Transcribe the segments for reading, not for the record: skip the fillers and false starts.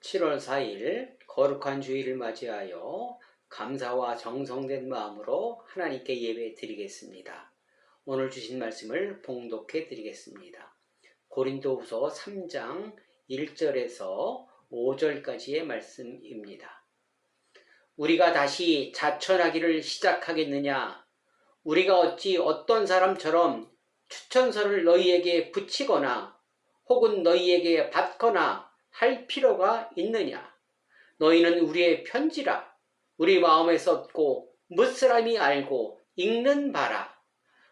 7월 4일 거룩한 주일을 맞이하여 감사와 정성된 마음으로 하나님께 예배 드리겠습니다. 오늘 주신 말씀을 봉독해 드리겠습니다. 고린도후서 3장 1절에서 5절까지의 말씀입니다. 우리가 다시 자천하기를 시작하겠느냐? 우리가 어찌 어떤 사람처럼 추천서를 너희에게 붙이거나 혹은 너희에게 받거나 할 필요가 있느냐? 너희는 우리의 편지라. 우리 마음에 썼고 무사람이 알고 읽는 바라.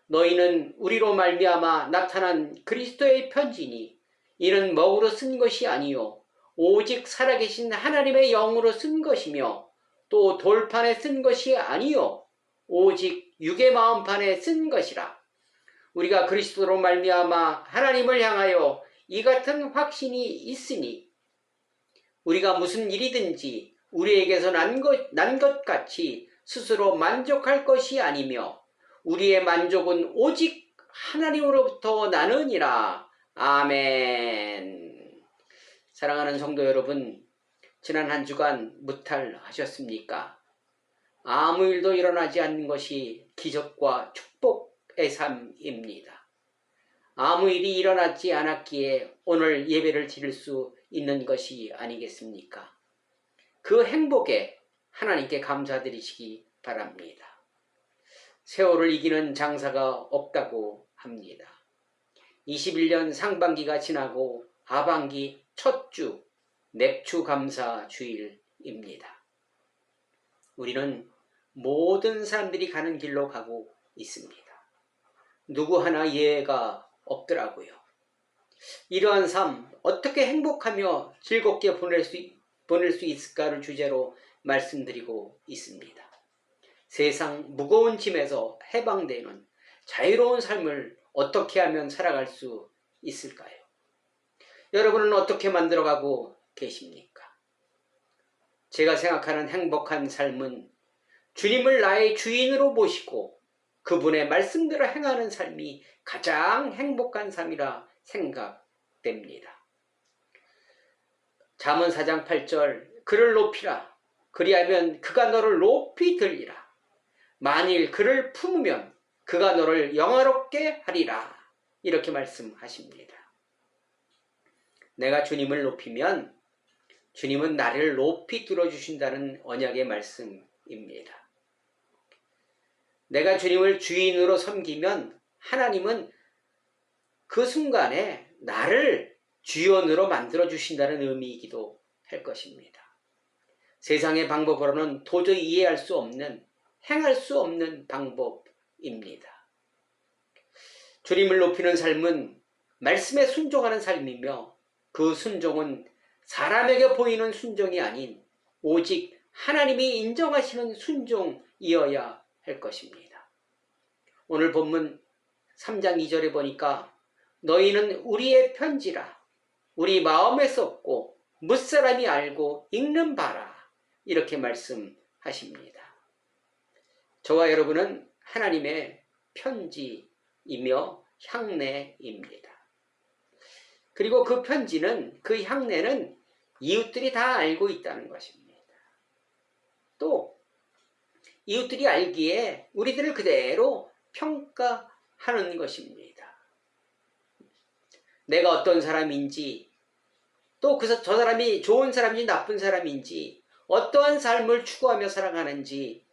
너희는 우리로 말미암아 나타난 그리스도의 편지니 이는 먹으로 쓴 것이 아니요 오직 살아계신 하나님의 영으로 쓴 것이며 또 돌판에 쓴 것이 아니요 오직 육의 마음판에 쓴 것이라. 우리가 그리스도로 말미암아 하나님을 향하여 이 같은 확신이 있으니 우리가 무슨 일이든지 우리에게서 난 것 같이 스스로 만족할 것이 아니며 우리의 만족은 오직 하나님으로부터 나느니라. 아멘. 사랑하는 성도 여러분, 지난 한 주간 무탈하셨습니까? 아무 일도 일어나지 않는 것이 기적과 축복의 삶입니다. 아무 일이 일어나지 않았기에 오늘 예배를 드릴 수 있는 것이 아니겠습니까? 그 행복에 하나님께 감사드리시기 바랍니다. 세월을 이기는 장사가 없다고 합니다. 21년 상반기가 지나고 하반기 첫 주 맥주 감사 주일입니다. 우리는 모든 사람들이 가는 길로 가고 있습니다. 누구 하나 예외가 없더라고요. 이러한 삶 어떻게 행복하며 즐겁게 보낼 수 있을까를 주제로 말씀드리고 있습니다. 세상 무거운 짐에서 해방되는 자유로운 삶을 어떻게 하면 살아갈 수 있을까요? 여러분은 어떻게 만들어가고 계십니까? 제가 생각하는 행복한 삶은 주님을 나의 주인으로 모시고 그분의 말씀대로 행하는 삶이 가장 행복한 삶이라 생각됩니다. 잠언 4장 8절 그를 높이라. 그리하면 그가 너를 높이 들리라. 만일 그를 품으면 그가 너를 영화롭게 하리라. 이렇게 말씀하십니다. 내가 주님을 높이면 주님은 나를 높이 들어주신다는 언약의 말씀입니다. 내가 주님을 주인으로 섬기면 하나님은 그 순간에 나를 주연으로 만들어주신다는 의미이기도 할 것입니다. 세상의 방법으로는 도저히 이해할 수 없는, 행할 수 없는 방법입니다. 주님을 높이는 삶은 말씀에 순종하는 삶이며 그 순종은 사람에게 보이는 순종이 아닌 오직 하나님이 인정하시는 순종이어야 할 것입니다. 오늘 본문 3장 2절에 보니까 너희는 우리의 편지라 우리 마음에 썼고 무사람이 알고 읽는 바라 이렇게 말씀하십니다. 저와 여러분은 하나님의 편지이며 향내입니다. 그리고 그 편지는 그 향내는 이웃들이 다 알고 있다는 것입니다. 또 이웃들이 알기에 우리들을 그대로 평가하는 것입니다. 내가 어떤 사람인지 또 저 사람이 좋은 사람인지 나쁜 사람인지 어떠한 삶을 추구하며 살아가는지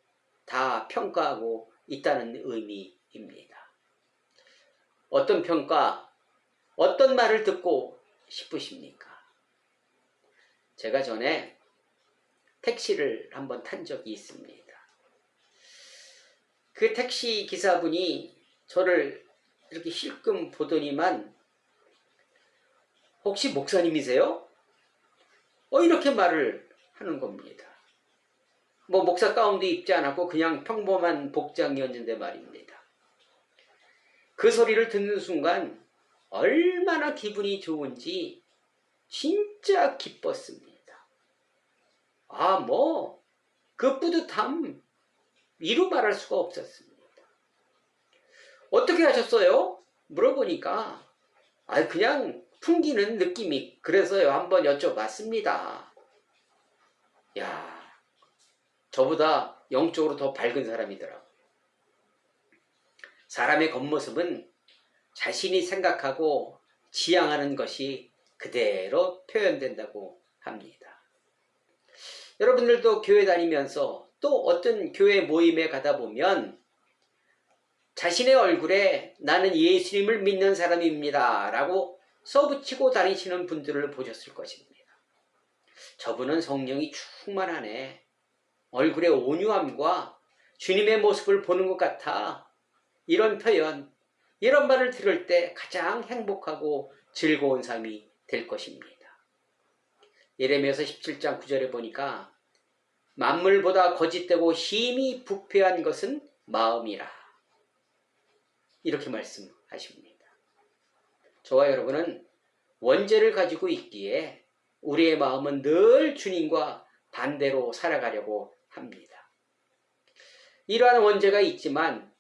다 평가하고 있다는 의미입니다. 어떤 평가, 어떤 말을 듣고 싶으십니까? 제가 전에 택시를 한번 탄 적이 있습니다. 그 택시 기사분이 저를 이렇게 힐끔 보더니만 혹시 목사님이세요? 이렇게 말을 하는 겁니다. 목사 가운도 입지 않았고 그냥 평범한 복장이었는데 말입니다. 그 소리를 듣는 순간 얼마나 기분이 좋은지 진짜 기뻤습니다. 그 뿌듯함 이루 말할 수가 없었습니다. 어떻게 하셨어요? 물어보니까 그냥 풍기는 느낌이 그래서요 한번 여쭤봤습니다. 야, 저보다 영적으로 더 밝은 사람이더라고요. 사람의 겉모습은 자신이 생각하고 지향하는 것이 그대로 표현된다고 합니다. 여러분들도 교회 다니면서 또 어떤 교회 모임에 가다 보면 자신의 얼굴에 나는 예수님을 믿는 사람입니다 라고 써붙이고 다니시는 분들을 보셨을 것입니다. 저분은 성령이 충만하네. 얼굴의 온유함과 주님의 모습을 보는 것 같아. 이런 표현, 이런 말을 들을 때 가장 행복하고 즐거운 삶이 될 것입니다. 예레미야서 17장 9절에 보니까 만물보다 거짓되고 힘이 부패한 것은 마음이라. 이렇게 말씀하십니다. 저와 여러분은 원죄를 가지고 있기에 우리의 마음은 늘 주님과 반대로 살아가려고 합니다. 이러한 원죄가 있지만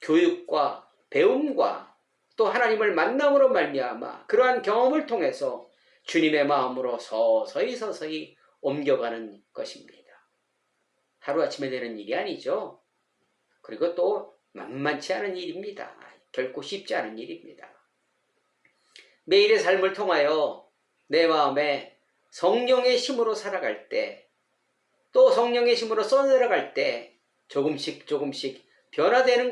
교육과 배움과 또 하나님을 만남으로 말미암아 그러한 경험을 통해서 주님의 마음으로 서서히 옮겨가는 것입니다. 하루아침에 되는 일이 아니죠. 그리고 또 만만치 않은 일입니다. 결코 쉽지 않은 일입니다. 매일의 삶을 통하여 내 마음에 성령의 힘으로 살아갈 때, 또 성령의 힘으로 써내려갈 때 조금씩 변화되는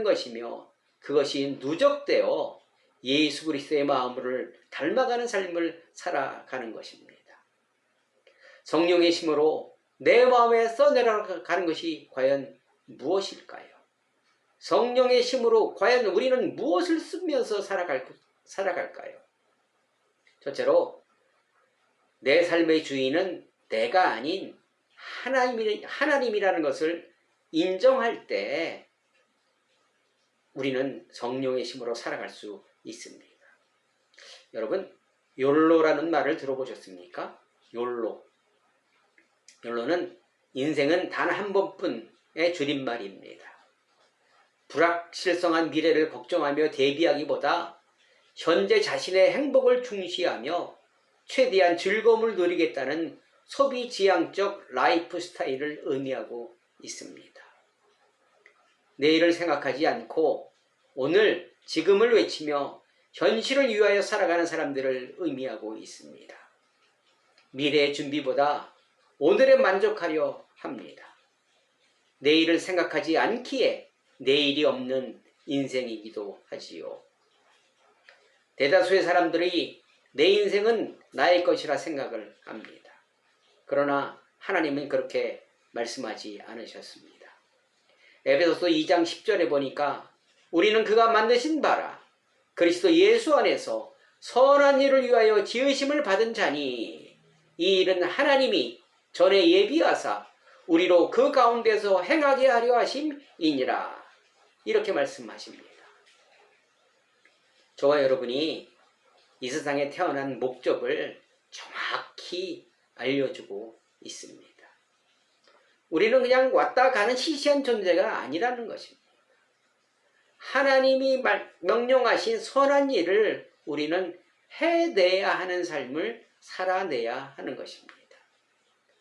것이며 그것이 누적되어 예수 그리스도의 마음을 닮아가는 삶을 살아가는 것입니다. 성령의 힘으로 내 마음에 써내려가는 것이 과연 무엇일까요? 성령의 힘으로 과연 우리는 무엇을 쓰면서 살아갈까요? 첫째로 내 삶의 주인은 내가 아닌 하나님이라는 것을 인정할 때 우리는 성령의 힘으로 살아갈 수 있습니다. 여러분, 욜로라는 말을 들어보셨습니까? 욜로는 인생은 단 한 번뿐의 줄임말입니다. 불확실성한 미래를 걱정하며 대비하기보다 현재 자신의 행복을 중시하며 최대한 즐거움을 누리겠다는 소비지향적 라이프 스타일을 의미하고 있습니다. 내일을 생각하지 않고 오늘, 지금을 외치며 현실을 위하여 살아가는 사람들을 의미하고 있습니다. 미래의 준비보다 오늘에 만족하려 합니다. 내일을 생각하지 않기에 내일이 없는 인생이기도 하지요. 대다수의 사람들이 내 인생은 나의 것이라 생각을 합니다. 그러나 하나님은 그렇게 말씀하지 않으셨습니다. 에베소서 2장 10절에 보니까 우리는 그가 만드신 바라 그리스도 예수 안에서 선한 일을 위하여 지으심을 받은 자니 이 일은 하나님이 전에 예비하사 우리로 그 가운데서 행하게 하려 하심이니라. 이렇게 말씀하십니다. 저와 여러분이 이 세상에 태어난 목적을 정확히 알려주고 있습니다. 우리는 그냥 왔다 가는 시시한 존재가 아니라는 것입니다. 하나님이 명령하신 선한 일을 우리는 해내야 하는 삶을 살아내야 하는 것입니다.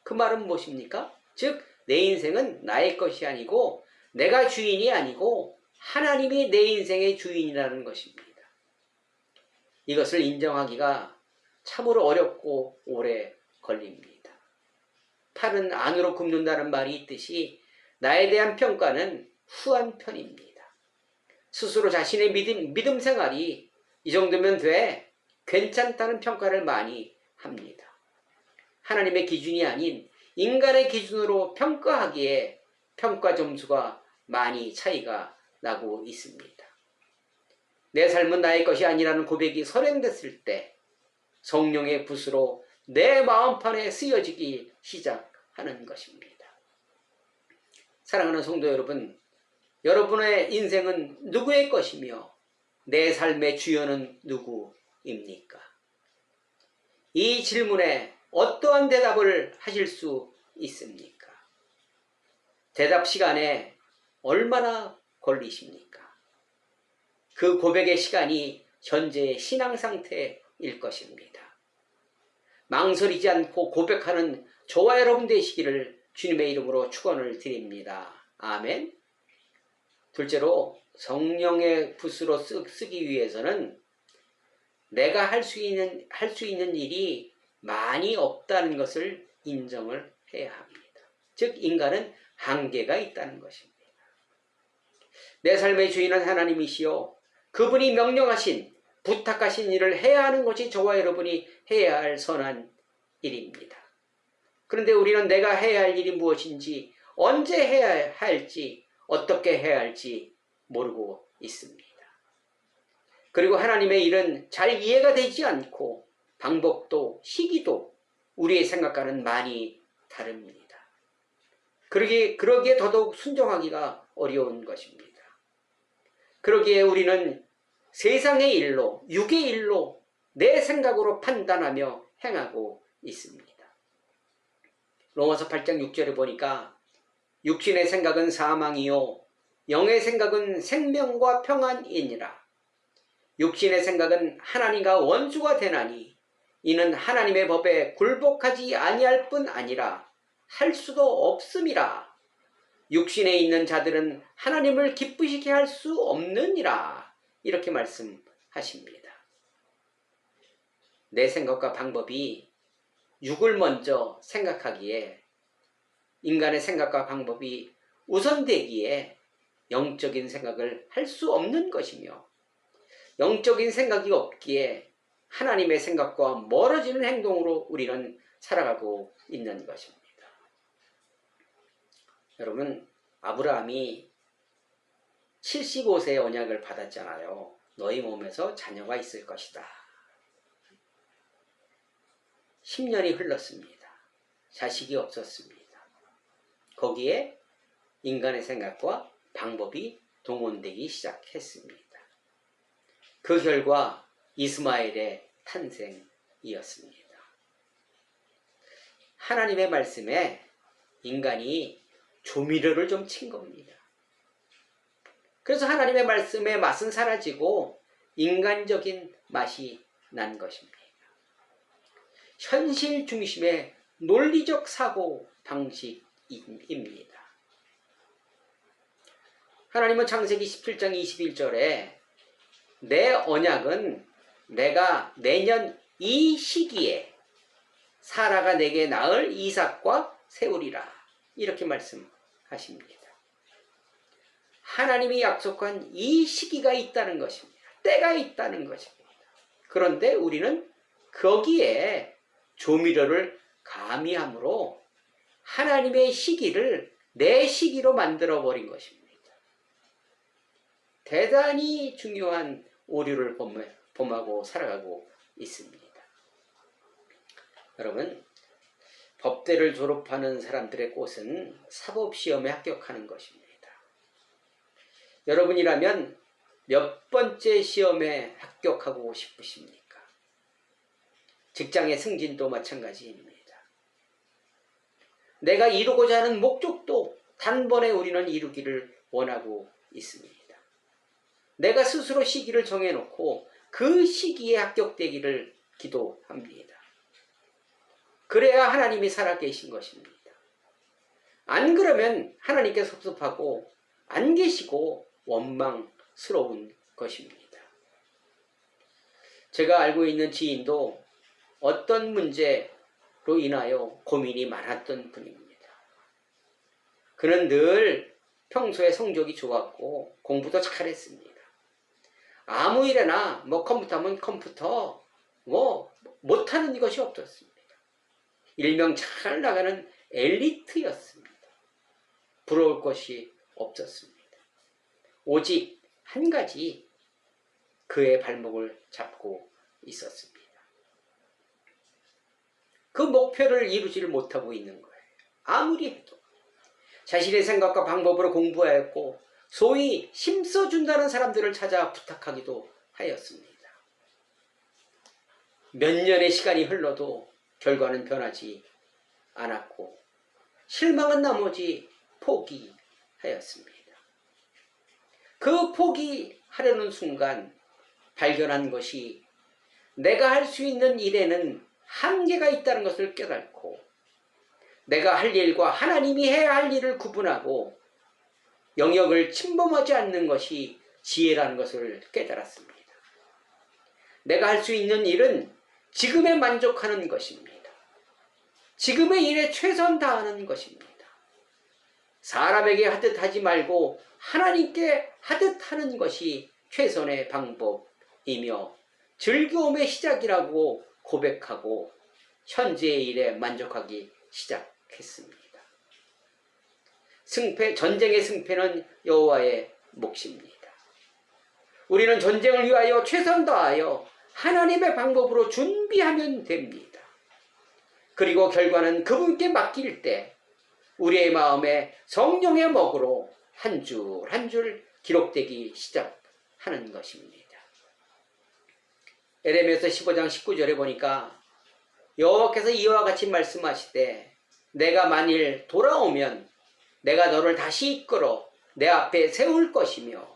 그 말은 무엇입니까? 즉, 내 인생은 나의 것이 아니고 내가 주인이 아니고 하나님이 내 인생의 주인이라는 것입니다. 이것을 인정하기가 참으로 어렵고 오래 걸립니다. 팔은 안으로 굽는다는 말이 있듯이 나에 대한 평가는 후한 편입니다. 스스로 자신의 믿음 생활이 이 정도면 돼, 괜찮다는 평가를 많이 합니다. 하나님의 기준이 아닌 인간의 기준으로 평가하기에 평가 점수가 많이 차이가 나고 있습니다. 내 삶은 나의 것이 아니라는 고백이 선행됐을 때 성령의 붓으로 내 마음판에 쓰여지기 시작하는 것입니다. 사랑하는 성도 여러분, 여러분의 인생은 누구의 것이며 내 삶의 주연은 누구입니까? 이 질문에 어떠한 대답을 하실 수 있습니까? 대답 시간에 얼마나 걸리십니까? 그 고백의 시간이 현재의 신앙 상태일 것입니다. 망설이지 않고 고백하는 저와 여러분 되시기를 주님의 이름으로 축원을 드립니다. 아멘. 둘째로 성령의 붓으로 쓰기 위해서는 내가 할 수 있는 일이 많이 없다는 것을 인정을 해야 합니다. 즉 인간은 한계가 있다는 것입니다. 내 삶의 주인은 하나님이시요 그분이 명령하신 부탁하신 일을 해야 하는 것이 저와 여러분이 해야 할 선한 일입니다. 그런데 우리는 내가 해야 할 일이 무엇인지, 언제 해야 할지, 어떻게 해야 할지 모르고 있습니다. 그리고 하나님의 일은 잘 이해가 되지 않고 방법도 시기도 우리의 생각과는 많이 다릅니다. 그러기에 더더욱 순종하기가 어려운 것입니다. 그러기에 우리는 세상의 일로, 육의 일로 내 생각으로 판단하며 행하고 있습니다. 로마서 8장 6절에 보니까 육신의 생각은 사망이요 영의 생각은 생명과 평안이니라. 육신의 생각은 하나님과 원수가 되나니 이는 하나님의 법에 굴복하지 아니할 뿐 아니라 할 수도 없음이라. 육신에 있는 자들은 하나님을 기쁘시게 할 수 없느니라. 이렇게 말씀하십니다. 내 생각과 방법이 육을 먼저 생각하기에, 인간의 생각과 방법이 우선되기에 영적인 생각을 할 수 없는 것이며, 영적인 생각이 없기에 하나님의 생각과 멀어지는 행동으로 우리는 살아가고 있는 것입니다. 여러분, 아브라함이 75세의 언약을 받았잖아요. 너희 몸에서 자녀가 있을 것이다. 10년이 흘렀습니다. 자식이 없었습니다. 거기에 인간의 생각과 방법이 동원되기 시작했습니다. 그 결과 이스마엘의 탄생이었습니다. 하나님의 말씀에 인간이 조미료를 좀 친 겁니다. 그래서 하나님의 말씀의 맛은 사라지고 인간적인 맛이 난 것입니다. 현실 중심의 논리적 사고 방식입니다. 하나님은 창세기 17장 21절에 내 언약은 내가 내년 이 시기에 사라가 내게 낳을 이삭과 세우리라. 이렇게 말씀하십니다. 하나님이 약속한 이 시기가 있다는 것입니다. 때가 있다는 것입니다. 그런데 우리는 거기에 조미료를 가미함으로 하나님의 시기를 내 시기로 만들어버린 것입니다. 대단히 중요한 오류를 범하고 살아가고 있습니다. 여러분, 법대를 졸업하는 사람들의 꽃은 사법시험에 합격하는 것입니다. 여러분이라면 몇 번째 시험에 합격하고 싶으십니까? 직장의 승진도 마찬가지입니다. 내가 이루고자 하는 목적도 단번에 우리는 이루기를 원하고 있습니다. 내가 스스로 시기를 정해놓고 그 시기에 합격되기를 기도합니다. 그래야 하나님이 살아계신 것입니다. 안 그러면 하나님께 섭섭하고 안 계시고 원망스러운 것입니다. 제가 알고 있는 지인도 어떤 문제로 인하여 고민이 많았던 분입니다. 그는 늘 평소에 성적이 좋았고 공부도 잘했습니다. 아무 일에나 컴퓨터 하면 컴퓨터 못하는 것이 없었습니다. 일명 잘 나가는 엘리트였습니다. 부러울 것이 없었습니다. 오직 한 가지 그의 발목을 잡고 있었습니다. 그 목표를 이루지를 못하고 있는 거예요. 아무리 해도. 자신의 생각과 방법으로 공부하였고 소위 힘써준다는 사람들을 찾아 부탁하기도 하였습니다. 몇 년의 시간이 흘러도 결과는 변하지 않았고 실망한 나머지 포기하였습니다. 그 포기하려는 순간 발견한 것이 내가 할 수 있는 일에는 한계가 있다는 것을 깨닫고 내가 할 일과 하나님이 해야 할 일을 구분하고 영역을 침범하지 않는 것이 지혜라는 것을 깨달았습니다. 내가 할 수 있는 일은 지금에 만족하는 것입니다. 지금의 일에 최선 다하는 것입니다. 사람에게 하듯 하지 말고 하나님께 하듯 하는 것이 최선의 방법이며 즐거움의 시작이라고 고백하고 현재의 일에 만족하기 시작했습니다. 전쟁의 승패는 여호와의 몫입니다. 우리는 전쟁을 위하여 최선 다하여 하나님의 방법으로 준비하면 됩니다. 그리고 결과는 그분께 맡길 때 우리의 마음에 성령의 먹으로 한 줄 한 줄 기록되기 시작하는 것입니다. 에레미야서 15장 19절에 보니까 여호와께서 이와 같이 말씀하시되 내가 만일 돌아오면 내가 너를 다시 이끌어 내 앞에 세울 것이며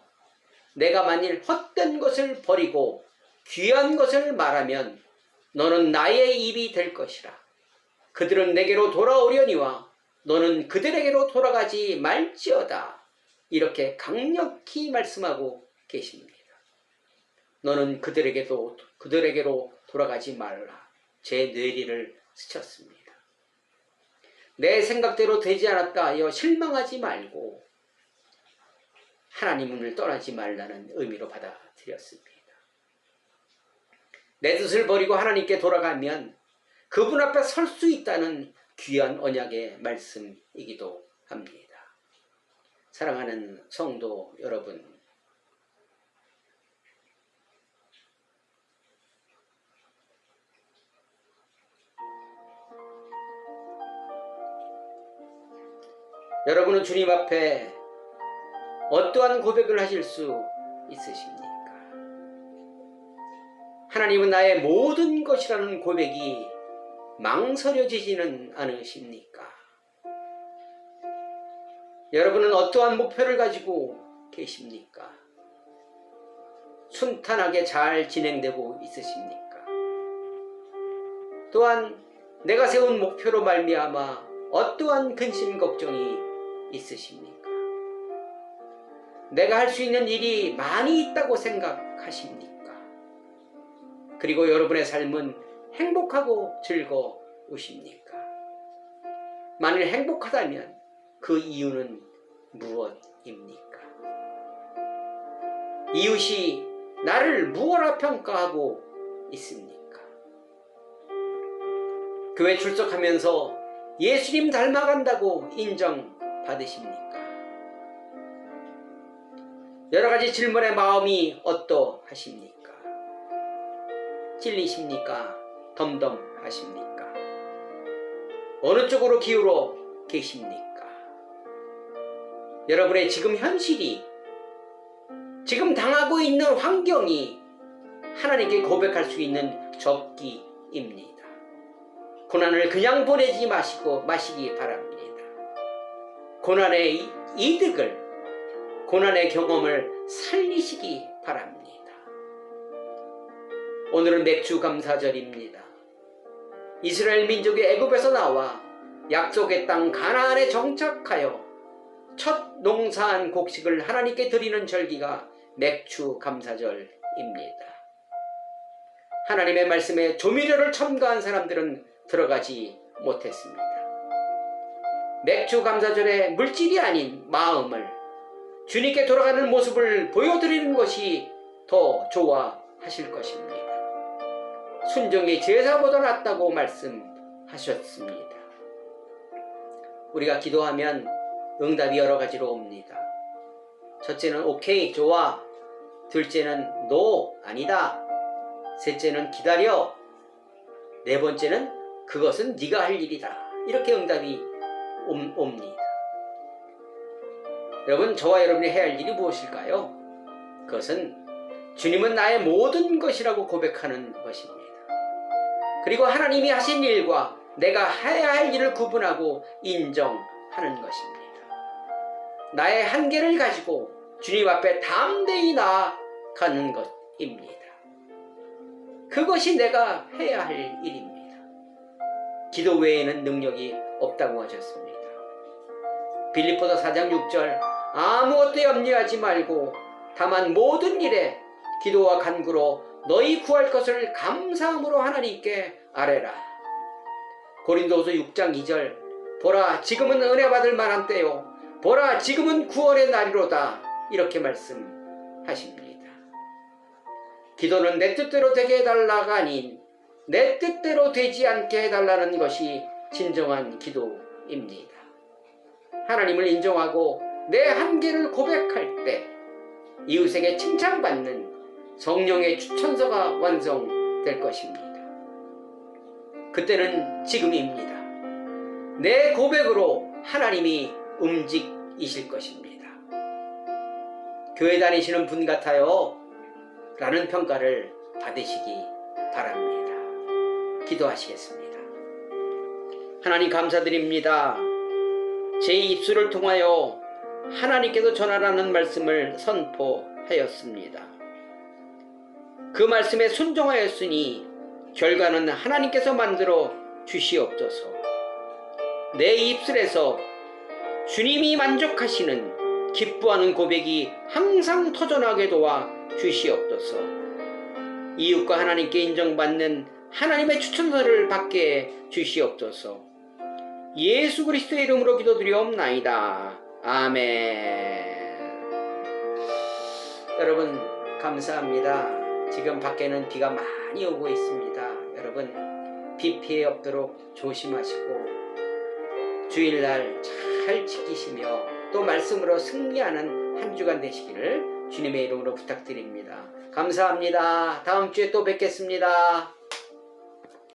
내가 만일 헛된 것을 버리고 귀한 것을 말하면 너는 나의 입이 될 것이라. 그들은 내게로 돌아오려니와 너는 그들에게로 돌아가지 말지어다. 이렇게 강력히 말씀하고 계십니다. 너는 그들에게로 돌아가지 말라. 제 뇌리를 스쳤습니다. 내 생각대로 되지 않았다 하여 실망하지 말고 하나님을 떠나지 말라는 의미로 받아들였습니다. 내 뜻을 버리고 하나님께 돌아가면 그분 앞에 설 수 있다는 귀한 언약의 말씀이기도 합니다. 사랑하는 성도 여러분, 여러분은 주님 앞에 어떠한 고백을 하실 수 있으십니까? 하나님은 나의 모든 것이라는 고백이 망설여지지는 않으십니까? 여러분은 어떠한 목표를 가지고 계십니까? 순탄하게 잘 진행되고 있으십니까? 또한 내가 세운 목표로 말미암아 어떠한 근심 걱정이 있으십니까? 내가 할 수 있는 일이 많이 있다고 생각하십니까? 그리고 여러분의 삶은 행복하고 즐거우십니까? 만일 행복하다면 그 이유는 무엇입니까? 이웃이 나를 무엇라 평가하고 있습니까? 교회 출석하면서 예수님 닮아간다고 인정받으십니까? 여러 가지 질문에 마음이 어떠하십니까? 찔리십니까? 덤덤하십니까? 어느 쪽으로 기울어 계십니까? 여러분의 지금 현실이, 지금 당하고 있는 환경이 하나님께 고백할 수 있는 적기입니다. 고난을 그냥 보내지 마시기 바랍니다. 고난의 이득을, 고난의 경험을 살리시기 바랍니다. 오늘은 맥주 감사절입니다. 이스라엘 민족이 애굽에서 나와 약속의 땅 가나안에 정착하여 첫 농사한 곡식을 하나님께 드리는 절기가 맥주 감사절입니다. 하나님의 말씀에 조미료를 첨가한 사람들은 들어가지 못했습니다. 맥주 감사절의 물질이 아닌 마음을, 주님께 돌아가는 모습을 보여드리는 것이 더 좋아하실 것입니다. 순종이 제사보다 낫다고 말씀하셨습니다. 우리가 기도하면 응답이 여러 가지로 옵니다. 첫째는 오케이, 좋아. 둘째는 노, 아니다. 셋째는 기다려. 네 번째는 그것은 네가 할 일이다. 이렇게 응답이 옵니다. 여러분, 저와 여러분이 해야 할 일이 무엇일까요? 그것은 주님은 나의 모든 것이라고 고백하는 것입니다. 그리고 하나님이 하신 일과 내가 해야 할 일을 구분하고 인정하는 것입니다. 나의 한계를 가지고 주님 앞에 담대히 나아가는 것입니다. 그것이 내가 해야 할 일입니다. 기도 외에는 능력이 없다고 하셨습니다. 빌립보서 4장 6절 아무것도 염려하지 말고 다만 모든 일에 기도와 간구로 너희 구할 것을 감사함으로 하나님께 아뢰라. 고린도서 6장 2절 보라 지금은 은혜 받을 만한 때요 보라 지금은 구원의 날이로다 이렇게 말씀하십니다. 기도는 내 뜻대로 되게 해달라가 아닌 내 뜻대로 되지 않게 해달라는 것이 진정한 기도입니다. 하나님을 인정하고 내 한계를 고백할 때 이웃에게 칭찬받는 성령의 추천서가 완성될 것입니다. 그때는 지금입니다. 내 고백으로 하나님이 움직이실 것입니다. 교회 다니시는 분 같아요 라는 평가를 받으시기 바랍니다. 기도하시겠습니다. 하나님 감사드립니다. 제 입술을 통하여 하나님께서 전하라는 말씀을 선포하였습니다. 그 말씀에 순종하였으니 결과는 하나님께서 만들어 주시옵소서. 내 입술에서 주님이 만족하시는 기뻐하는 고백이 항상 터져나게 도와 주시옵소서. 이웃과 하나님께 인정받는 하나님의 추천서를 받게 해 주시옵소서. 예수 그리스도의 이름으로 기도드리옵나이다. 아멘. 여러분 감사합니다. 지금 밖에는 비가 많이 오고 있습니다. 여러분 비 피해 없도록 조심하시고 주일날 잘 지키시며 또 말씀으로 승리하는 한 주간 되시기를 주님의 이름으로 부탁드립니다. 감사합니다. 다음 주에 또 뵙겠습니다.